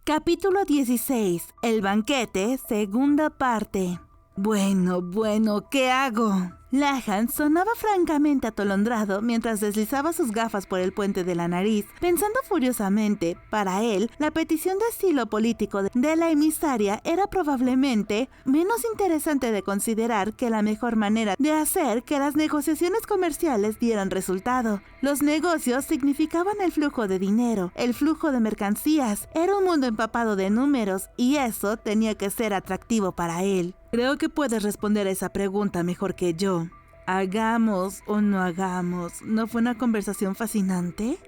Capítulo 16. El banquete, segunda parte. Bueno, ¿qué hago? Lahan sonaba francamente atolondrado mientras deslizaba sus gafas por el puente de la nariz, pensando furiosamente. Para él, la petición de asilo político de la emisaria era probablemente menos interesante de considerar que la mejor manera de hacer que las negociaciones comerciales dieran resultado. Los negocios significaban el flujo de dinero, el flujo de mercancías. Era un mundo empapado de números y eso tenía que ser atractivo para él. Creo que puedes responder a esa pregunta mejor que yo. ¿Hagamos o no hagamos? ¿No fue una conversación fascinante?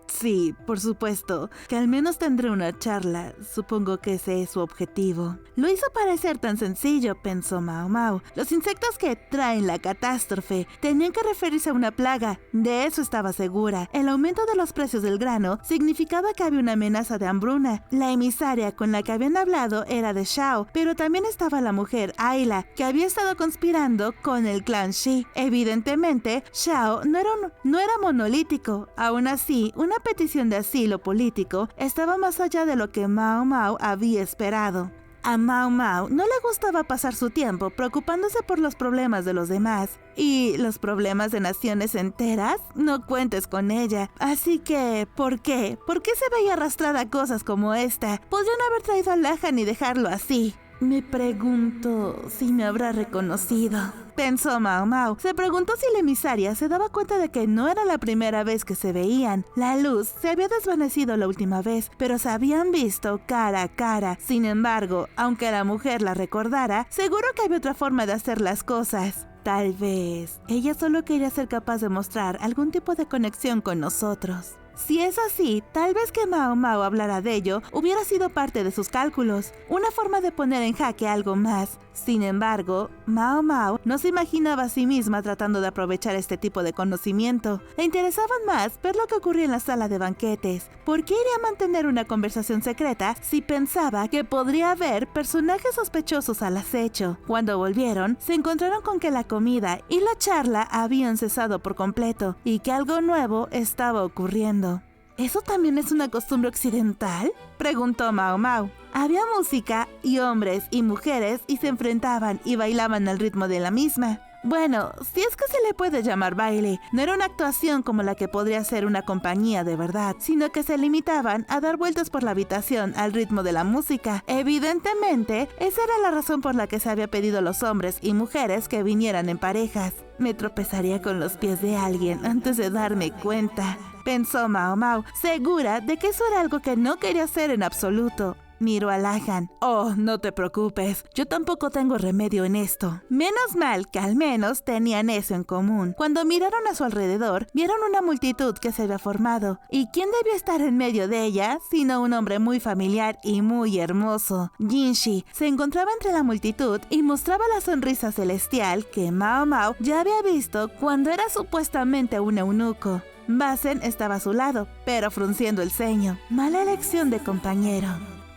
Sí, por supuesto, que al menos tendré una charla. Supongo que ese es su objetivo. Lo hizo parecer tan sencillo, pensó Mao Mao. Los insectos que traen la catástrofe tenían que referirse a una plaga, de eso estaba segura. El aumento de los precios del grano significaba que había una amenaza de hambruna. La emisaria con la que habían hablado era de Xiao, pero también estaba la mujer Ayla, que había estado conspirando con el clan Shi. Evidentemente, Xiao no era monolítico. Aún así, una petición de asilo político estaba más allá de lo que Mao Mao había esperado. A Mao Mao no le gustaba pasar su tiempo preocupándose por los problemas de los demás. ¿Y los problemas de naciones enteras? No cuentes con ella. Así que, ¿por qué? ¿Por qué se veía arrastrada a cosas como esta? Podrían haber traído a Lahan y dejarlo así. Me pregunto si me habrá reconocido, pensó Mao Mao. Se preguntó si la emisaria se daba cuenta de que no era la primera vez que se veían. La luz se había desvanecido la última vez, pero se habían visto cara a cara. Sin embargo, aunque la mujer la recordara, seguro que había otra forma de hacer las cosas. Tal vez ella solo quería ser capaz de mostrar algún tipo de conexión con nosotros. Si es así, tal vez que Mao Mao hablara de ello hubiera sido parte de sus cálculos, una forma de poner en jaque algo más. Sin embargo, Mao Mao no se imaginaba a sí misma tratando de aprovechar este tipo de conocimiento. Le interesaba más ver lo que ocurría en la sala de banquetes. ¿Por qué iría a mantener una conversación secreta si pensaba que podría haber personajes sospechosos al acecho? Cuando volvieron, se encontraron con que la comida y la charla habían cesado por completo y que algo nuevo estaba ocurriendo. ¿Eso también es una costumbre occidental?, preguntó Mao Mao. Había música y hombres y mujeres y se enfrentaban y bailaban al ritmo de la misma. Bueno, si es que se le puede llamar baile, no era una actuación como la que podría ser una compañía de verdad, sino que se limitaban a dar vueltas por la habitación al ritmo de la música. Evidentemente, esa era la razón por la que se había pedido a los hombres y mujeres que vinieran en parejas. Me tropezaría con los pies de alguien antes de darme cuenta, pensó Mao Mao, segura de que eso era algo que no quería hacer en absoluto. Miró a Lahan. Oh, no te preocupes, yo tampoco tengo remedio en esto. Menos mal que al menos tenían eso en común. Cuando miraron a su alrededor, vieron una multitud que se había formado. ¿Y quién debió estar en medio de ella? Sino un hombre muy familiar y muy hermoso. Jinshi se encontraba entre la multitud y mostraba la sonrisa celestial que Mao Mao ya había visto cuando era supuestamente un eunuco. Basen estaba a su lado, pero frunciendo el ceño. Mala elección de compañero.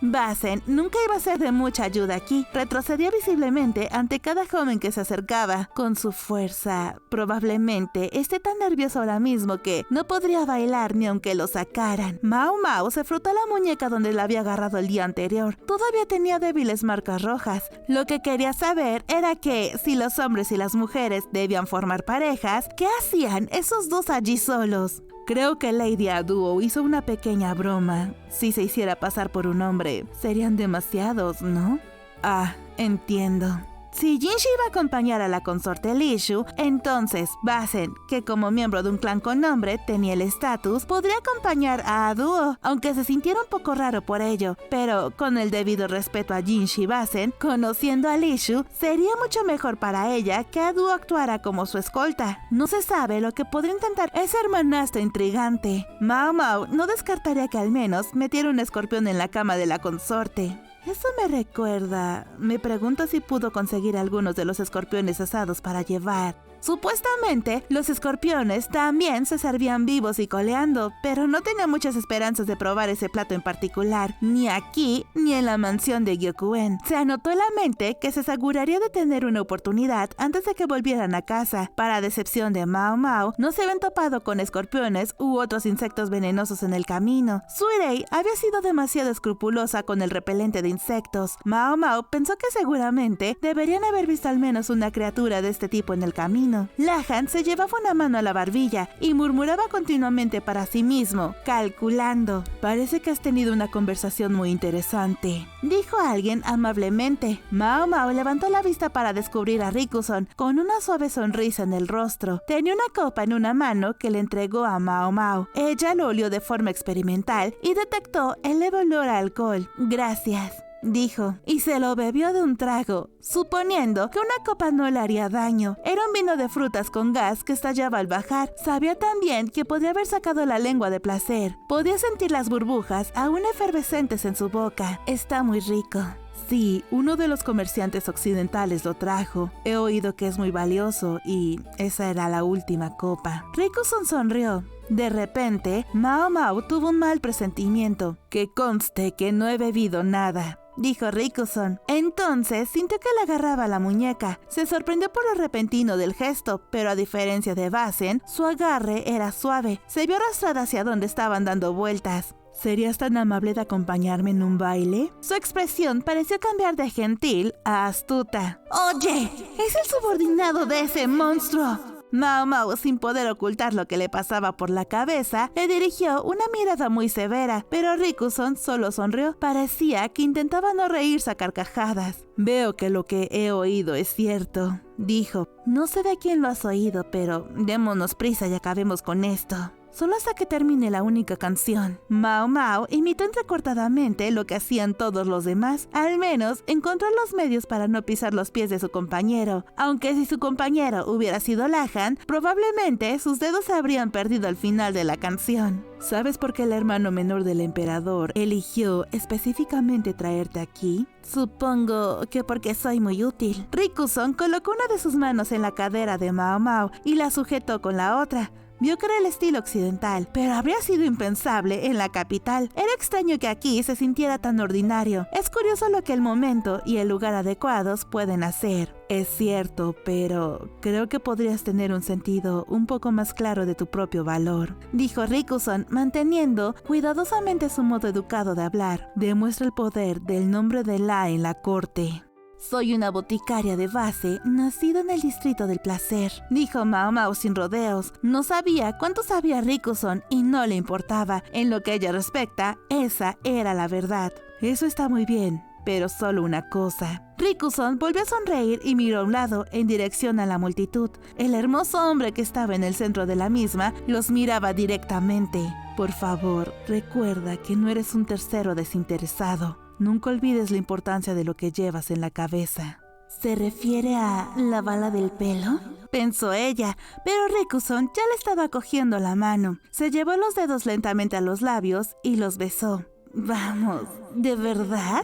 Basen nunca iba a ser de mucha ayuda aquí. Retrocedía visiblemente ante cada joven que se acercaba. Con su fuerza, probablemente esté tan nervioso ahora mismo que no podría bailar ni aunque lo sacaran. Mao Mao se frotó la muñeca donde la había agarrado el día anterior. Todavía tenía débiles marcas rojas. Lo que quería saber era que, si los hombres y las mujeres debían formar parejas, ¿qué hacían esos dos allí solos? Creo que Lady Aduo hizo una pequeña broma. Si se hiciera pasar por un hombre, serían demasiados, ¿no? Ah, entiendo. Si Jinshi iba a acompañar a la consorte Li Shu, entonces Basen, que como miembro de un clan con nombre tenía el estatus, podría acompañar a Aduo, aunque se sintiera un poco raro por ello. Pero con el debido respeto a Jinshi Basen, conociendo a Li Shu, sería mucho mejor para ella que Aduo actuara como su escolta. No se sabe lo que podría intentar ese hermanastro intrigante. Mao Mao no descartaría que al menos metiera un escorpión en la cama de la consorte. Eso me recuerda. Me pregunto si pudo conseguir algunos de los escorpiones asados para llevar. Supuestamente, los escorpiones también se servían vivos y coleando, pero no tenía muchas esperanzas de probar ese plato en particular, ni aquí ni en la mansión de Gyokuen. Se anotó en la mente que se aseguraría de tener una oportunidad antes de que volvieran a casa. Para decepción de Mao Mao, no se habían topado con escorpiones u otros insectos venenosos en el camino. Suirei había sido demasiado escrupulosa con el repelente de insectos. Mao Mao pensó que seguramente deberían haber visto al menos una criatura de este tipo en el camino. Lahan se llevaba una mano a la barbilla y murmuraba continuamente para sí mismo, calculando. Parece que has tenido una conversación muy interesante, dijo alguien amablemente. Mao Mao levantó la vista para descubrir a Rikuson con una suave sonrisa en el rostro. Tenía una copa en una mano que le entregó a Mao Mao. Ella lo olió de forma experimental y detectó el leve olor a alcohol. Gracias, dijo, y se lo bebió de un trago, suponiendo que una copa no le haría daño. Era un vino de frutas con gas que estallaba al bajar. Sabía también que podría haber sacado la lengua de placer. Podía sentir las burbujas aún efervescentes en su boca. Está muy rico. Sí, uno de los comerciantes occidentales lo trajo. He oído que es muy valioso y esa era la última copa. Rikuson sonrió. De repente, Mao Mao tuvo un mal presentimiento. Que conste que no he bebido nada, dijo Rikuson. Entonces sintió que le agarraba la muñeca. Se sorprendió por lo repentino del gesto, pero a diferencia de Basen, su agarre era suave. Se vio arrastrada hacia donde estaban dando vueltas. ¿Serías tan amable de acompañarme en un baile? Su expresión pareció cambiar de gentil a astuta. ¡Oye! ¡Es el subordinado de ese monstruo! Mao Mao, sin poder ocultar lo que le pasaba por la cabeza, le dirigió una mirada muy severa, pero Rikuson solo sonrió. Parecía que intentaba no reírse a carcajadas. Veo que lo que he oído es cierto, dijo. No sé de quién lo has oído, pero démonos prisa y acabemos con esto. Solo hasta que termine la única canción. Mao Mao imitó entrecortadamente lo que hacían todos los demás. Al menos encontró los medios para no pisar los pies de su compañero. Aunque si su compañero hubiera sido Lahan, probablemente sus dedos se habrían perdido al final de la canción. ¿Sabes por qué el hermano menor del emperador eligió específicamente traerte aquí? Supongo que porque soy muy útil. Rikuson colocó una de sus manos en la cadera de Mao Mao y la sujetó con la otra. Vio que era el estilo occidental, pero habría sido impensable en la capital. Era extraño que aquí se sintiera tan ordinario. Es curioso lo que el momento y el lugar adecuados pueden hacer. Es cierto, pero creo que podrías tener un sentido un poco más claro de tu propio valor, dijo Rikuson, manteniendo cuidadosamente su modo educado de hablar. Demuestra el poder del nombre de La en la corte. Soy una boticaria de base, nacida en el distrito del placer, dijo Mao Mao sin rodeos. No sabía cuánto sabía Rikuson y no le importaba. En lo que a ella respecta, esa era la verdad. Eso está muy bien, pero solo una cosa. Rikuson volvió a sonreír y miró a un lado, en dirección a la multitud. El hermoso hombre que estaba en el centro de la misma los miraba directamente. Por favor, recuerda que no eres un tercero desinteresado. Nunca olvides la importancia de lo que llevas en la cabeza. ¿Se refiere a la bala del pelo?, pensó ella, pero Rikuson ya le estaba cogiendo la mano. Se llevó los dedos lentamente a los labios y los besó. Vamos, ¿de verdad?,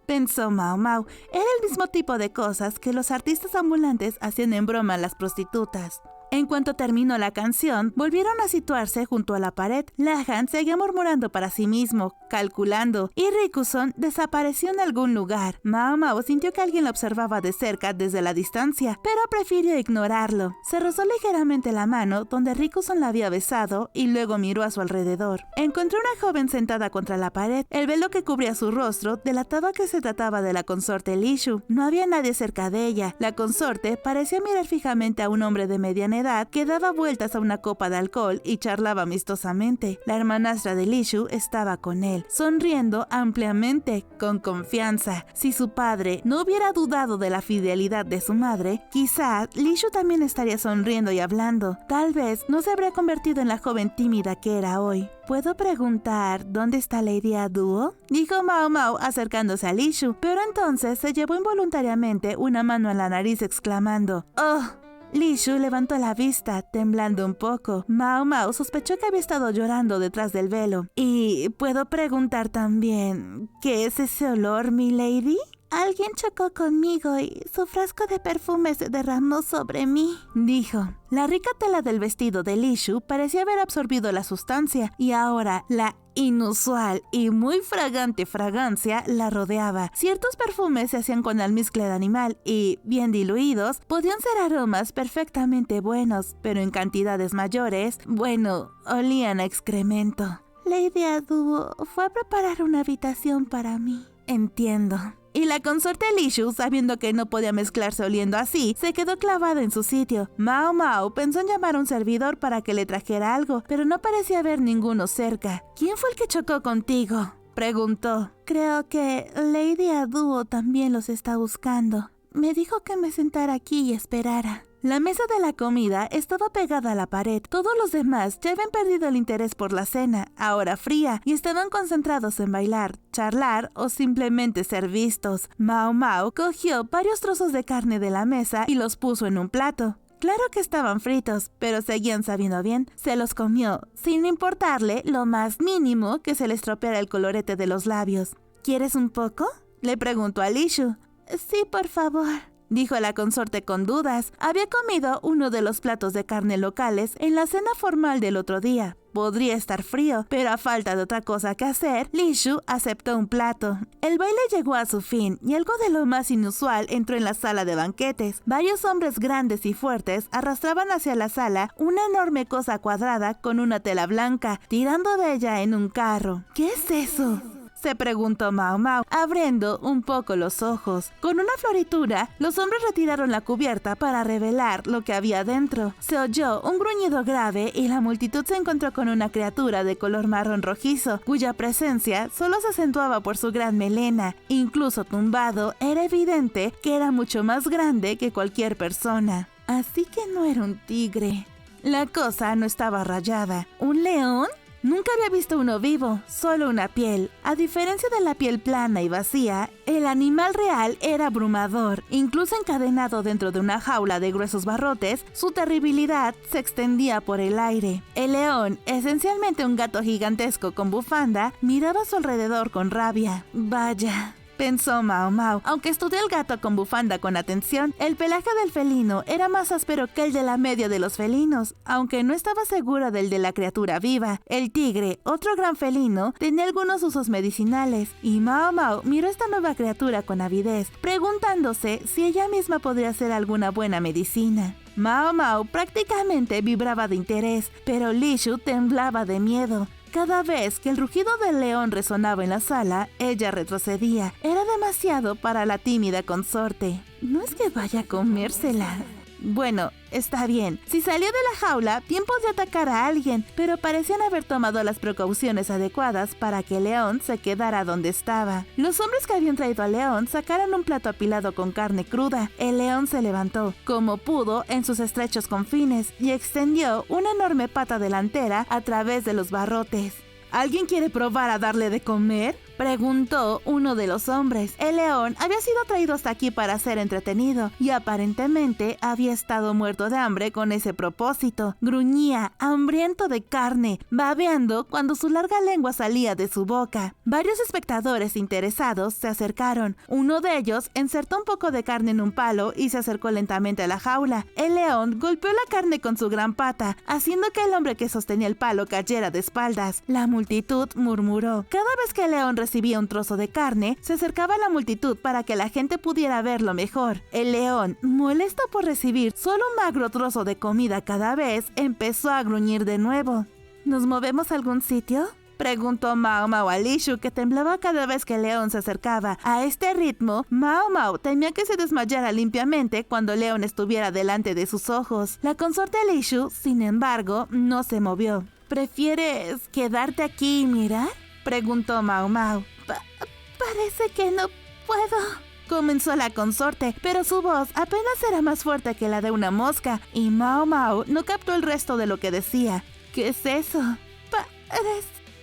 pensó Mao Mao. Era el mismo tipo de cosas que los artistas ambulantes hacían en broma a las prostitutas. En cuanto terminó la canción, volvieron a situarse junto a la pared. Lahan seguía murmurando para sí mismo, calculando, y Rikuson desapareció en algún lugar. Mao Mao sintió que alguien lo observaba de cerca desde la distancia, pero prefirió ignorarlo. Se rozó ligeramente la mano donde Rikuson la había besado y luego miró a su alrededor. Encontró una joven sentada contra la pared. El velo que cubría su rostro delataba que se trataba de la consorte Lishu. No había nadie cerca de ella. La consorte parecía mirar fijamente a un hombre de mediana edad que daba vueltas a una copa de alcohol y charlaba amistosamente. La hermanastra de Lishu estaba con él, sonriendo ampliamente, con confianza. Si su padre no hubiera dudado de la fidelidad de su madre, quizás Lishu también estaría sonriendo y hablando. Tal vez no se habría convertido en la joven tímida que era hoy. ¿Puedo preguntar dónde está Lady Aduo?, dijo Mao Mao acercándose a Lishu, pero entonces se llevó involuntariamente una mano a la nariz exclamando «¡Oh!». Lishu levantó la vista, temblando un poco. Mao Mao sospechó que había estado llorando detrás del velo. «¿Y puedo preguntar también qué es ese olor, mi lady?», Alguien chocó conmigo y su frasco de perfume se derramó sobre mí, dijo. La rica tela del vestido de Li Shu parecía haber absorbido la sustancia y ahora la inusual y muy fragante fragancia la rodeaba. Ciertos perfumes se hacían con almizcle de animal y, bien diluidos, podían ser aromas perfectamente buenos, pero en cantidades mayores, olían a excremento. Lady Aduo fue a preparar una habitación para mí. Entiendo. Y la consorte Li Shu, sabiendo que no podía mezclarse oliendo así, se quedó clavada en su sitio. Mao Mao pensó en llamar a un servidor para que le trajera algo, pero no parecía haber ninguno cerca. ¿Quién fue el que chocó contigo?, preguntó. Creo que Lady Aduo también los está buscando. Me dijo que me sentara aquí y esperara. La mesa de la comida estaba pegada a la pared. Todos los demás ya habían perdido el interés por la cena, ahora fría, y estaban concentrados en bailar, charlar o simplemente ser vistos. Mao Mao cogió varios trozos de carne de la mesa y los puso en un plato. Claro que estaban fritos, pero seguían sabiendo bien. Se los comió, sin importarle lo más mínimo que se le estropeara el colorete de los labios. ¿Quieres un poco?, le preguntó a Li Shu. Sí, por favor, dijo la consorte con dudas. Había comido uno de los platos de carne locales en la cena formal del otro día. Podría estar frío, pero a falta de otra cosa que hacer, Li Shu aceptó un plato. El baile llegó a su fin y algo de lo más inusual entró en la sala de banquetes. Varios hombres grandes y fuertes arrastraban hacia la sala una enorme cosa cuadrada con una tela blanca, tirando de ella en un carro. ¿Qué es eso?, se preguntó Mao Mao, abriendo un poco los ojos. Con una floritura, los hombres retiraron la cubierta para revelar lo que había dentro. Se oyó un gruñido grave y la multitud se encontró con una criatura de color marrón rojizo, cuya presencia solo se acentuaba por su gran melena. Incluso tumbado, era evidente que era mucho más grande que cualquier persona. Así que no era un tigre. La cosa no estaba rayada. ¿Un león? Nunca había visto uno vivo, solo una piel. A diferencia de la piel plana y vacía, el animal real era abrumador. Incluso encadenado dentro de una jaula de gruesos barrotes, su terribilidad se extendía por el aire. El león, esencialmente un gato gigantesco con bufanda, miraba a su alrededor con rabia. Vaya, pensó Mao Mao. Aunque estudió el gato con bufanda con atención, el pelaje del felino era más áspero que el de la media de los felinos, aunque no estaba segura del de la criatura viva. El tigre, otro gran felino, tenía algunos usos medicinales, y Mao Mao miró a esta nueva criatura con avidez, preguntándose si ella misma podría ser alguna buena medicina. Mao Mao prácticamente vibraba de interés, pero Li Shu temblaba de miedo. Cada vez que el rugido del león resonaba en la sala, ella retrocedía. Era demasiado para la tímida consorte. No es que vaya a comérsela. Bueno, está bien. Si salió de la jaula, bien podía atacar a alguien, pero parecían haber tomado las precauciones adecuadas para que el león se quedara donde estaba. Los hombres que habían traído al león sacaron un plato apilado con carne cruda. El león se levantó, como pudo, en sus estrechos confines y extendió una enorme pata delantera a través de los barrotes. ¿Alguien quiere probar a darle de comer?, preguntó uno de los hombres. El león había sido traído hasta aquí para ser entretenido y aparentemente había estado muerto de hambre con ese propósito. Gruñía, hambriento de carne, babeando cuando su larga lengua salía de su boca. Varios espectadores interesados se acercaron. Uno de ellos insertó un poco de carne en un palo y se acercó lentamente a la jaula. El león golpeó la carne con su gran pata, haciendo que el hombre que sostenía el palo cayera de espaldas. La multitud murmuró. Cada vez que el león recibía un trozo de carne, se acercaba a la multitud para que la gente pudiera verlo mejor. El león, molesto por recibir solo un magro trozo de comida cada vez, empezó a gruñir de nuevo. ¿Nos movemos a algún sitio?, preguntó Mao Mao a Li Shu, que temblaba cada vez que el león se acercaba. A este ritmo, Mao Mao temía que se desmayara limpiamente cuando el león estuviera delante de sus ojos. La consorte Li Shu, sin embargo, no se movió. ¿Prefieres quedarte aquí y mirar?, preguntó Mao Mao. Parece que no puedo, comenzó la consorte, pero su voz apenas era más fuerte que la de una mosca, y Mao Mao no captó el resto de lo que decía. ¿Qué es eso?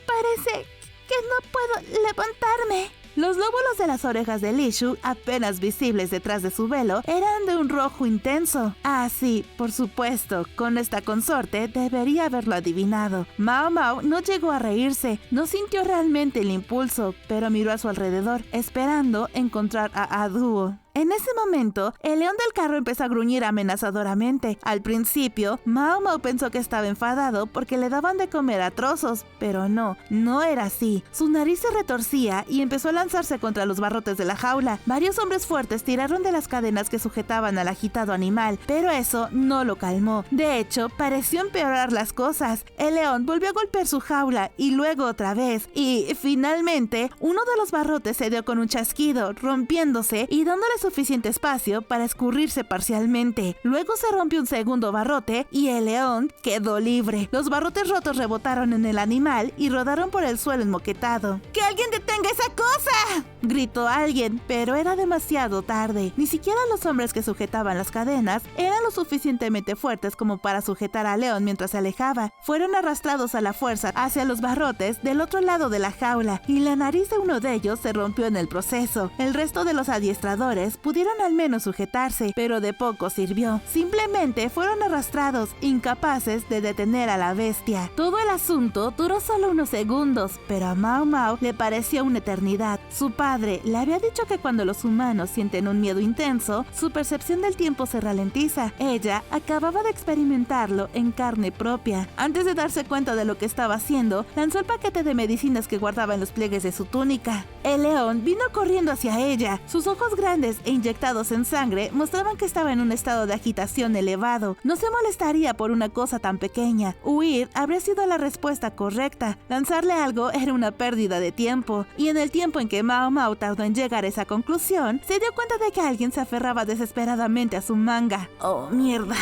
Parece que no puedo levantarme, Los lóbulos de las orejas de Li Shu, apenas visibles detrás de su velo, eran de un rojo intenso. Ah, sí, por supuesto, con esta consorte debería haberlo adivinado. Mao Mao no llegó a reírse, no sintió realmente el impulso, pero miró a su alrededor, esperando encontrar a Aduo. En ese momento, el león del carro empezó a gruñir amenazadoramente. Al principio, Mao Mao pensó que estaba enfadado porque le daban de comer a trozos, pero no era así. Su nariz se retorcía y empezó a lanzarse contra los barrotes de la jaula. Varios hombres fuertes tiraron de las cadenas que sujetaban al agitado animal, pero eso no lo calmó. De hecho, pareció empeorar las cosas. El león volvió a golpear su jaula y luego otra vez. Y, finalmente, uno de los barrotes se dio con un chasquido, rompiéndose y dándole suficiente espacio para escurrirse parcialmente. Luego se rompió un segundo barrote y el león quedó libre. Los barrotes rotos rebotaron en el animal y rodaron por el suelo enmoquetado. ¡Que alguien detenga esa cosa!, gritó alguien, pero era demasiado tarde. Ni siquiera los hombres que sujetaban las cadenas eran lo suficientemente fuertes como para sujetar al león mientras se alejaba. Fueron arrastrados a la fuerza hacia los barrotes del otro lado de la jaula y la nariz de uno de ellos se rompió en el proceso. El resto de los adiestradores pudieron al menos sujetarse, pero de poco sirvió. Simplemente fueron arrastrados, incapaces de detener a la bestia. Todo el asunto duró solo unos segundos, pero a Mao Mao le pareció una eternidad. Su padre le había dicho que cuando los humanos sienten un miedo intenso, su percepción del tiempo se ralentiza. Ella acababa de experimentarlo en carne propia. Antes de darse cuenta de lo que estaba haciendo, lanzó el paquete de medicinas que guardaba en los pliegues de su túnica. El león vino corriendo hacia ella. Sus ojos grandes e inyectados en sangre mostraban que estaba en un estado de agitación elevado. No se molestaría por una cosa tan pequeña. Huir habría sido la respuesta correcta. Lanzarle algo era una pérdida de tiempo. Y en el tiempo en que Mao Mao tardó en llegar a esa conclusión, se dio cuenta de que alguien se aferraba desesperadamente a su manga. ¡Oh, mierda!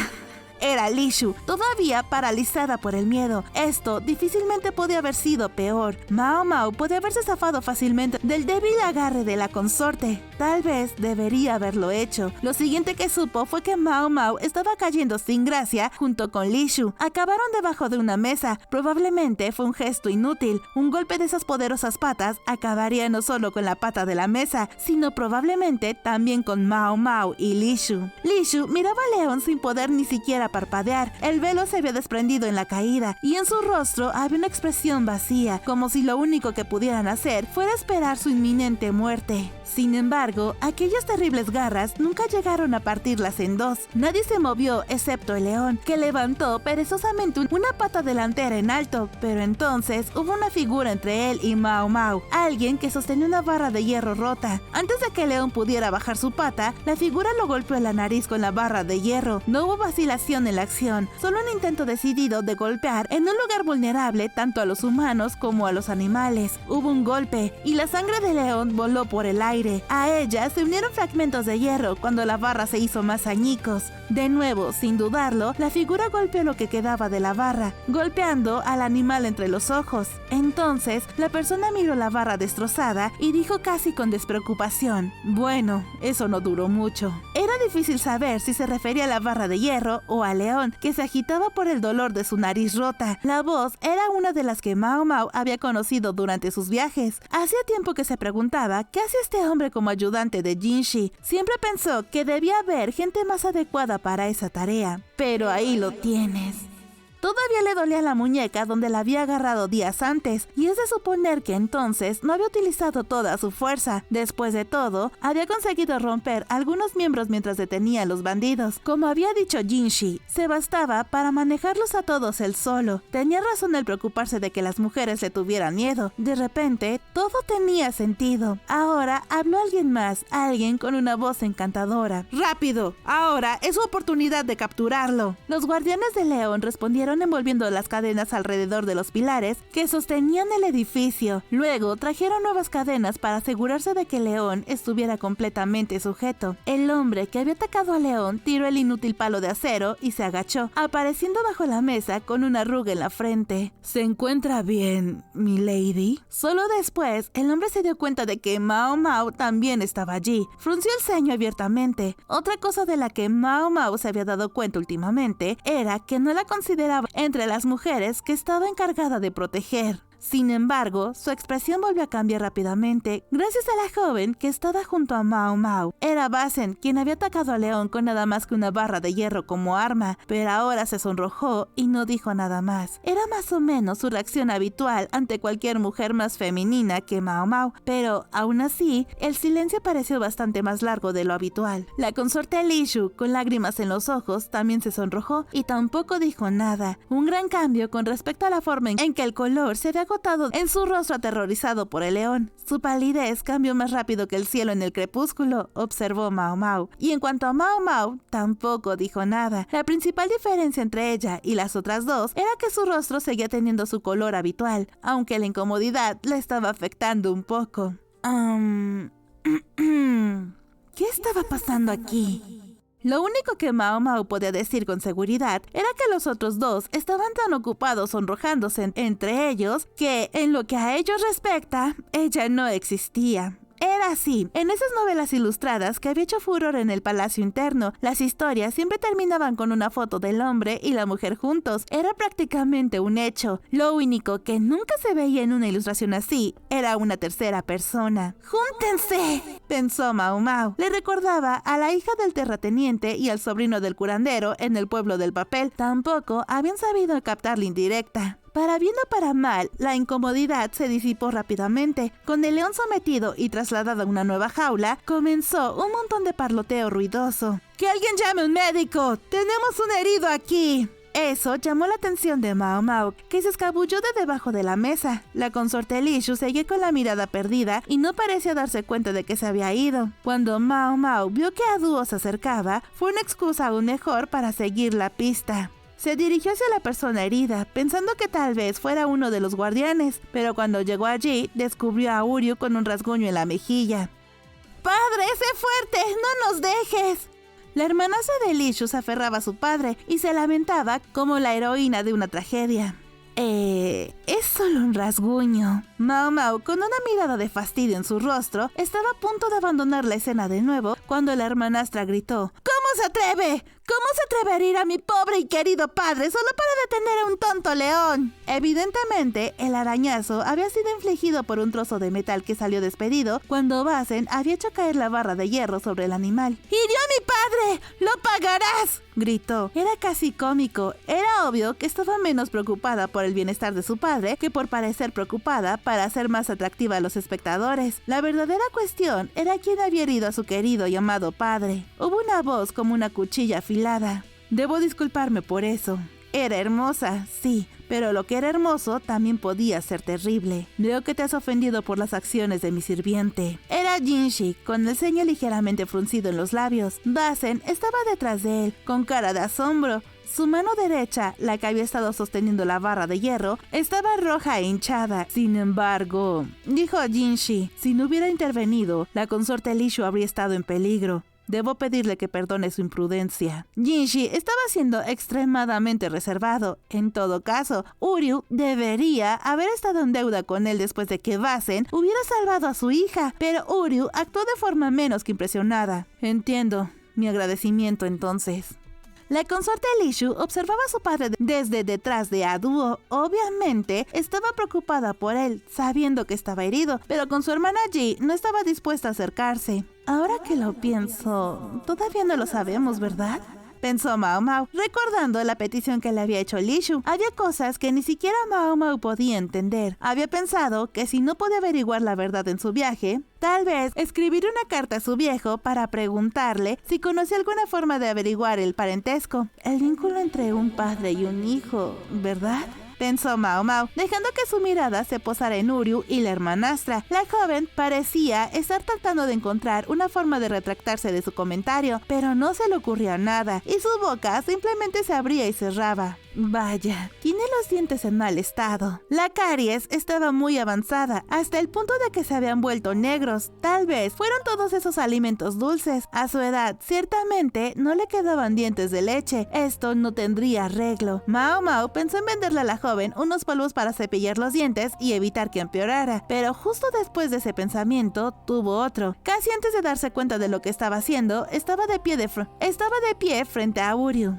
Era Li Shu, todavía paralizada por el miedo. Esto difícilmente podía haber sido peor. Mao Mao podía haberse zafado fácilmente del débil agarre de la consorte. Tal vez debería haberlo hecho. Lo siguiente que supo fue que Mao Mao estaba cayendo sin gracia junto con Li Shu. Acabaron debajo de una mesa. Probablemente fue un gesto inútil. Un golpe de esas poderosas patas acabaría no solo con la pata de la mesa, sino probablemente también con Mao Mao y Li Shu. Li Shu miraba al león sin poder ni siquiera parpadear. El velo se había desprendido en la caída y en su rostro había una expresión vacía, como si lo único que pudieran hacer fuera esperar su inminente muerte. Sin embargo, aquellas terribles garras nunca llegaron a partirlas en dos. Nadie se movió excepto el león, que levantó perezosamente una pata delantera en alto, pero entonces hubo una figura entre él y Mao Mao, alguien que sostenía una barra de hierro rota. Antes de que el león pudiera bajar su pata, la figura lo golpeó en la nariz con la barra de hierro. No hubo vacilación en la acción, solo un intento decidido de golpear en un lugar vulnerable tanto a los humanos como a los animales. Hubo un golpe y la sangre del león voló por el aire. A ella se unieron fragmentos de hierro cuando la barra se hizo más añicos. De nuevo, sin dudarlo, la figura golpeó lo que quedaba de la barra, golpeando al animal entre los ojos. Entonces, la persona miró la barra destrozada y dijo casi con despreocupación: bueno, eso no duró mucho. Era difícil saber si se refería a la barra de hierro o al león, que se agitaba por el dolor de su nariz rota. La voz era una de las que Mao Mao había conocido durante sus viajes. Hacía tiempo que se preguntaba qué hacía este hombre como ayudante de Jinshi. Siempre pensó que debía haber gente más adecuada para esa tarea. Pero ahí lo tienes. Todavía le dolía la muñeca donde la había agarrado días antes, y es de suponer que entonces no había utilizado toda su fuerza. Después de todo, había conseguido romper algunos miembros mientras detenía a los bandidos. Como había dicho Jinshi, se bastaba para manejarlos a todos él solo. Tenía razón al preocuparse de que las mujeres le tuvieran miedo. De repente, todo tenía sentido. Ahora habló alguien más, alguien con una voz encantadora. ¡Rápido! Ahora es su oportunidad de capturarlo. Los guardianes del león respondieron envolviendo las cadenas alrededor de los pilares que sostenían el edificio. Luego trajeron nuevas cadenas para asegurarse de que el león estuviera completamente sujeto. El hombre que había atacado al león tiró el inútil palo de acero y se agachó, apareciendo bajo la mesa con una arruga en la frente. ¿Se encuentra bien, mi lady? Solo después, el hombre se dio cuenta de que Mao Mao también estaba allí. Frunció el ceño abiertamente. Otra cosa de la que Mao Mao se había dado cuenta últimamente era que no la consideraba entre las mujeres que estaba encargada de proteger. Sin embargo, su expresión volvió a cambiar rápidamente gracias a la joven que estaba junto a Mao Mao. Era Basen quien había atacado a León con nada más que una barra de hierro como arma, pero ahora se sonrojó y no dijo nada más. Era más o menos su reacción habitual ante cualquier mujer más femenina que Mao Mao, pero aún así, el silencio pareció bastante más largo de lo habitual. La consorte Li Shu, con lágrimas en los ojos, también se sonrojó y tampoco dijo nada. Un gran cambio con respecto a la forma en que el color se había agotado en su rostro aterrorizado por el león. Su palidez cambió más rápido que el cielo en el crepúsculo, observó Mao Mao. Y en cuanto a Mao Mao, tampoco dijo nada. La principal diferencia entre ella y las otras dos era que su rostro seguía teniendo su color habitual, aunque la incomodidad la estaba afectando un poco. ¿Qué estaba pasando aquí? Lo único que Mao Mao podía decir con seguridad era que los otros dos estaban tan ocupados sonrojándose entre ellos que, en lo que a ellos respecta, ella no existía. Era así. En esas novelas ilustradas que había hecho furor en el palacio interno, las historias siempre terminaban con una foto del hombre y la mujer juntos. Era prácticamente un hecho. Lo único que nunca se veía en una ilustración así era una tercera persona. ¡Júntense!, pensó Mao Mao. Le recordaba a la hija del terrateniente y al sobrino del curandero en el pueblo del papel. Tampoco habían sabido captar la indirecta. Para bien o para mal, la incomodidad se disipó rápidamente. Con el león sometido y trasladado a una nueva jaula, comenzó un montón de parloteo ruidoso. ¡Que alguien llame a un médico! ¡Tenemos un herido aquí! Eso llamó la atención de Mao Mao, que se escabulló de debajo de la mesa. La consorte Li Shu seguía con la mirada perdida y no parecía darse cuenta de que se había ido. Cuando Mao Mao vio que a Duo se acercaba, fue una excusa aún mejor para seguir la pista. Se dirigió hacia la persona herida, pensando que tal vez fuera uno de los guardianes, pero cuando llegó allí, descubrió a Uryu con un rasguño en la mejilla. ¡Padre, sé fuerte! ¡No nos dejes! La hermanastra de Li Shu se aferraba a su padre y se lamentaba como la heroína de una tragedia. Es solo un rasguño. Mao Mao, con una mirada de fastidio en su rostro, estaba a punto de abandonar la escena de nuevo cuando la hermanastra gritó: ¿Cómo se atreve? ¿Cómo se atreve a herir a mi pobre y querido padre solo para detener a un tonto león? Evidentemente, el arañazo había sido infligido por un trozo de metal que salió despedido cuando Basen había hecho caer la barra de hierro sobre el animal. ¡Hirió a mi padre! ¡Lo pagarás!, gritó. Era casi cómico. Era obvio que estaba menos preocupada por el bienestar de su padre que por parecer preocupada para hacer más atractiva a los espectadores. La verdadera cuestión era quién había herido a su querido y amado padre. Hubo una voz como una cuchilla afilada. Debo disculparme por eso. Era hermosa, sí, pero lo que era hermoso también podía ser terrible. Veo que te has ofendido por las acciones de mi sirviente. Era Jinshi, con el ceño ligeramente fruncido en los labios. Basen estaba detrás de él, con cara de asombro. Su mano derecha, la que había estado sosteniendo la barra de hierro, estaba roja e hinchada. Sin embargo, dijo Jinshi, si no hubiera intervenido, la consorte Li Shu habría estado en peligro. Debo pedirle que perdone su imprudencia. Jinshi estaba siendo extremadamente reservado. En todo caso, Uryu debería haber estado en deuda con él después de que Basen hubiera salvado a su hija, pero Uryu actuó de forma menos que impresionada. Entiendo. Mi agradecimiento entonces. La consorte Li Shu observaba a su padre desde detrás de Duo. Obviamente, estaba preocupada por él, sabiendo que estaba herido, pero con su hermana Ji no estaba dispuesta a acercarse. Ahora que lo pienso, todavía no lo sabemos, ¿verdad?, pensó Mao Mao, recordando la petición que le había hecho Li Shu. Había cosas que ni siquiera Mao Mao podía entender. Había pensado que si no podía averiguar la verdad en su viaje, tal vez escribir una carta a su viejo para preguntarle si conocía alguna forma de averiguar el parentesco, el vínculo entre un padre y un hijo, ¿verdad?, pensó Mao Mao, dejando que su mirada se posara en Uryu y la hermanastra. La joven parecía estar tratando de encontrar una forma de retractarse de su comentario, pero no se le ocurría nada, y su boca simplemente se abría y cerraba. Vaya, tiene los dientes en mal estado. La caries estaba muy avanzada, hasta el punto de que se habían vuelto negros. Tal vez fueron todos esos alimentos dulces. A su edad, ciertamente, no le quedaban dientes de leche. Esto no tendría arreglo. Mao Mao pensó en venderle a la joven unos polvos para cepillar los dientes y evitar que empeorara, pero justo después de ese pensamiento, tuvo otro. Casi antes de darse cuenta de lo que estaba haciendo, estaba de pie frente a Uryu.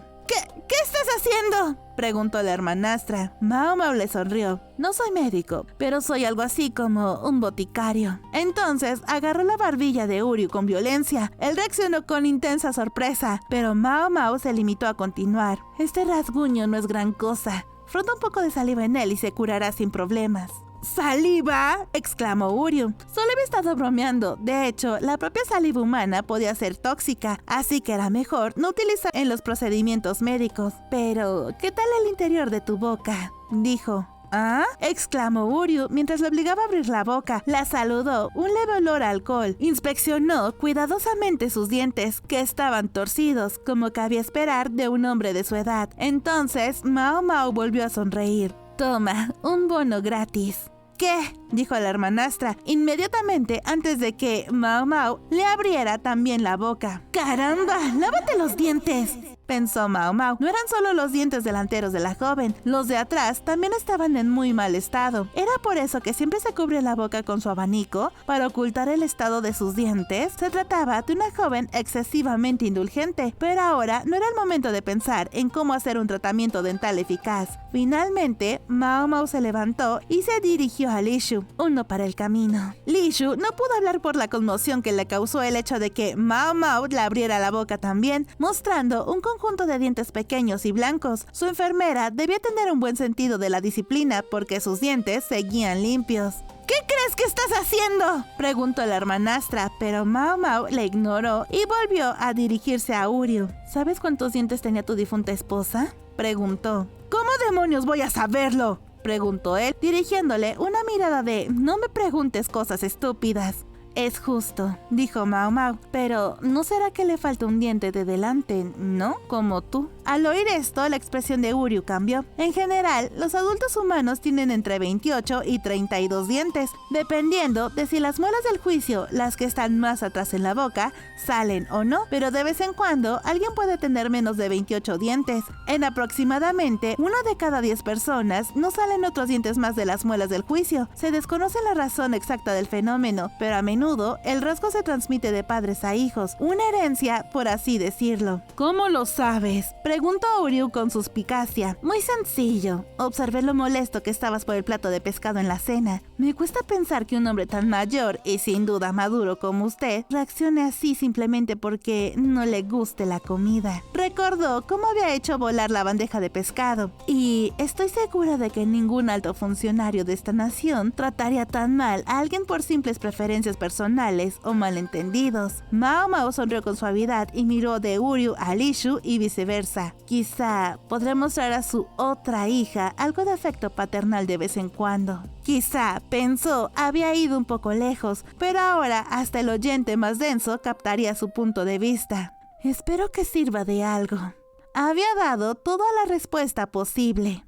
¿Qué estás haciendo?, preguntó la hermanastra. Mao Mao le sonrió. No soy médico, pero soy algo así como un boticario. Entonces agarró la barbilla de Uryu con violencia. Él reaccionó con intensa sorpresa, pero Mao Mao se limitó a continuar. Este rasguño no es gran cosa. Frota un poco de saliva en él y se curará sin problemas. ¿Saliva?, exclamó Uryu. Solo había estado bromeando. De hecho, la propia saliva humana podía ser tóxica, así que era mejor no utilizar en los procedimientos médicos. Pero, ¿qué tal el interior de tu boca?, dijo. ¿Ah?, exclamó Uryu mientras le obligaba a abrir la boca. La saludó, un leve olor a alcohol. Inspeccionó cuidadosamente sus dientes, que estaban torcidos, como cabía esperar de un hombre de su edad. Entonces, Mao Mao volvió a sonreír. Toma, un bono gratis. ¿Qué?, dijo la hermanastra, inmediatamente antes de que Mao Mao le abriera también la boca. ¡Caramba! ¡Lávate los dientes!, pensó Mao Mao. No eran solo los dientes delanteros de la joven, los de atrás también estaban en muy mal estado. ¿Era por eso que siempre se cubría la boca con su abanico, para ocultar el estado de sus dientes? Se trataba de una joven excesivamente indulgente, pero ahora no era el momento de pensar en cómo hacer un tratamiento dental eficaz. Finalmente, Mao Mao se levantó y se dirigió a Li Shu, uno para el camino. Li Shu no pudo hablar por la conmoción que le causó el hecho de que Mao Mao le abriera la boca también, mostrando un conjunto de dientes pequeños y blancos. Su enfermera debía tener un buen sentido de la disciplina porque sus dientes seguían limpios. ¿Qué crees que estás haciendo?, preguntó la hermanastra, pero Mao Mao le ignoró y volvió a dirigirse a Uryu. ¿Sabes cuántos dientes tenía tu difunta esposa?, preguntó. ¿Cómo demonios voy a saberlo?, preguntó él, dirigiéndole una mirada de «no me preguntes cosas estúpidas». Es justo, dijo Mao Mao, pero ¿no será que le falta un diente de delante, no? Como tú. Al oír esto, la expresión de Uryu cambió. En general, los adultos humanos tienen entre 28 y 32 dientes, dependiendo de si las muelas del juicio, las que están más atrás en la boca, salen o no, pero de vez en cuando alguien puede tener menos de 28 dientes. En aproximadamente 1 de cada 10 personas no salen otros dientes más de las muelas del juicio. Se desconoce la razón exacta del fenómeno, pero a menudo el rasgo se transmite de padres a hijos, una herencia, por así decirlo. ¿Cómo lo sabes?, preguntó Uryu con suspicacia. Muy sencillo. Observé lo molesto que estabas por el plato de pescado en la cena. Me cuesta pensar que un hombre tan mayor y sin duda maduro como usted reaccione así simplemente porque no le guste la comida. Recordó cómo había hecho volar la bandeja de pescado. Y estoy segura de que ningún alto funcionario de esta nación trataría tan mal a alguien por simples preferencias personales o malentendidos. Mao Mao sonrió con suavidad y miró de Uryu a Li Shu y viceversa. Quizá podrá mostrar a su otra hija algo de afecto paternal de vez en cuando. Quizá, pensó, había ido un poco lejos, pero ahora hasta el oyente más denso captaría su punto de vista. Espero que sirva de algo. Había dado toda la respuesta posible.